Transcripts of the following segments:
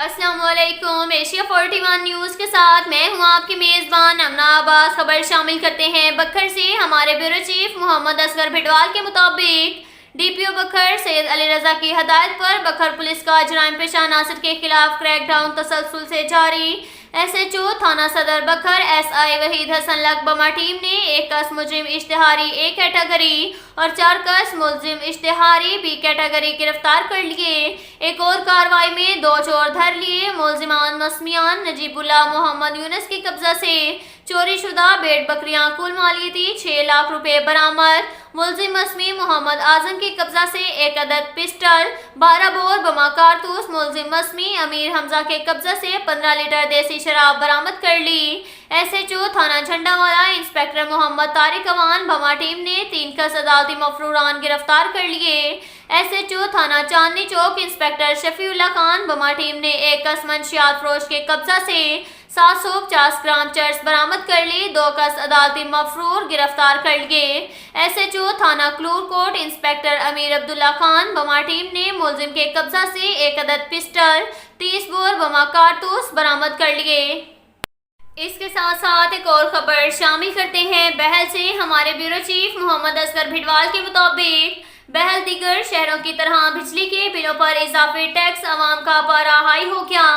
अस्सलाम वालेकुम। Asia 41 news के साथ मैं हूं आपकी मेज़बान अमना अब्बास। खबर शामिल करते हैं बखर से। हमारे ब्यूरो चीफ मोहम्मद असगर भिडवाल के मुताबिक डीपीओ बखर सैयद अली रजा की हदायत पर बखर पुलिस का जराइम पेशा अनासर के खिलाफ क्रैकडाउन तसलसल से जारी। SHO थाना सदर बखर SI वहीद हसन लक बमा टीम ने 1 कस मुजरिम इश्तिहारी A कैटेगरी और 4 कस मुलजिम इश्तिहारी B कैटेगरी गिरफ्तार कर लिए। एक और कार्रवाई में 2 चोर धर लिए। मुलजिमान मसमियान नजीबुल्लाह मोहम्मद यूनस के कब्जा से चोरी शुदा भेड़ बकरियां कुल मालियती 6 लाख रुपए बरामद। मुलजिम मसमी मोहम्मद आजम के कब्जा से 1 अदद पिस्टल 12 बोर बमा कारतूस। मुलजिम मसमी अमीर हमजा के कब्जा से 15 लीटर देसी शराब बरामद कर ली। SHO थाना झंडावाला इंस्पेक्टर मोहम्मद तारिक अवान बमा टीम ने 3 कस अदालती मफरूरान गिरफ्तार कर लिए। SHO थाना चांदनी चौक इंस्पेक्टर शफीउल्लाह खान बमा टीम ने 1 कस मंशियात फरोश के कब्जा से 750 ग्राम चर्स बरामद कर ली। 2 कस अदालती मफरूर गिरफ्तार कर लिए। SHO थाना क्लूर कोट इंस्पेक्टर अमीर अब्दुल्ला खान बमा टीम ने मुलजिम के कब्जा से 1 अदद पिस्टल 30 बोर बमा कारतूस बरामद कर लिए। इसके साथ साथ एक और खबर शामिल करते हैं बहल से। हमारे ब्यूरो चीफ मोहम्मद असगर भिडवाल के मुताबिक बहल दीगर शहरों की तरह बिजली के बिलों पर इजाफी टैक्स अवाम का पारा हाई हो गया।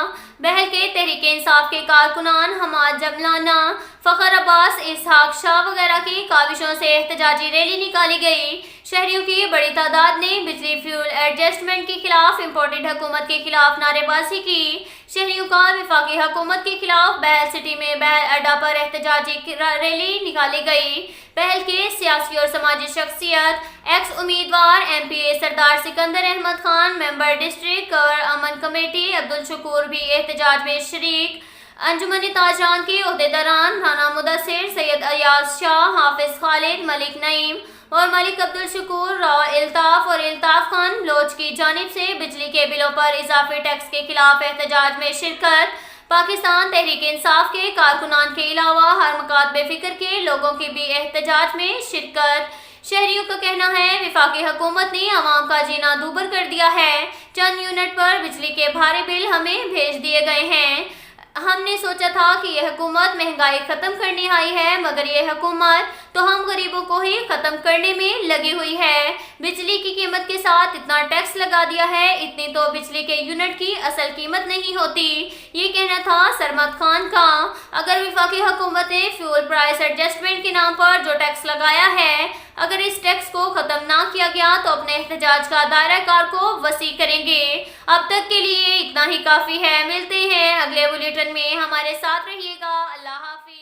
बहल के तहरीक इंसाफ के कारकुनान हमाद जमलाना, फखर अब्बास, इसहाक शाह वगैरह की काविशों से एहतजाजी रैली निकाली गई। शहरियों की बड़ी तादाद ने बिजली फ्यूल एडजस्टमेंट के खिलाफ इम्पोर्टेड हुकूमत के खिलाफ नारेबाजी की। शहरियों का विफाकी हुकूमत के खिलाफ बहल सिटी में बहल अड्डा पर एहतजाजी रैली निकाली गई। बहल के सियासी और समाजी शख्सियत एक्स उम्मीदवार MPA सरदार सिकंदर अहमद खान, मेंबर डिस्ट्रिक्ट कवर अमन कमेटी अब्दुल शकूर भी एहतजाज में शरीक। अंजुमन ताजरान के अहदेदारान राना मुदस्सिर, सैयद अयाज शाह, हाफिज खालिद, मलिक नईम और मलिक अब्दुल शकूर, राव इल्ताफ और इल्ताफ खान लोच की जानिब से बिजली के बिलों पर इजाफी टैक्स के खिलाफ एहतजाज में शिरकत। पाकिस्तान तहरीक इंसाफ के कारकुनान के अलावा हर मकात बेफिक्र के लोगों की भी एहतजाज में शिरकत। शहरियों का कहना है विफाकी हुकूमत ने आवाम का जीना दूभर कर दिया है। चंद यूनिट पर बिजली के भारी बिल हमें भेज दिए गए हैं। हमने सोचा था कि यह हुकूमत महंगाई खत्म करने आई है, मगर यह हुकूमत तो हम गरीबों को ही खत्म करने में लगी हुई है। बिजली की कीमत के साथ इतना टैक्स लगा दिया है, इतनी तो बिजली के यूनिट की असल कीमत नहीं होती। ये कहना था सरमद खान का। अगर विफाकी हुकूमत ने फ्यूल प्राइस एडजस्टमेंट के नाम पर जो टैक्स लगाया है, अगर इस टैक्स को खत्म ना किया गया तो अपने एहतजाज का दायरा कार को वसी करेंगे। अब तक के लिए इतना ही काफी है। मिलते हैं अगले बुलेटिन में, हमारे साथ रहिएगा। अल्लाह हाफिज।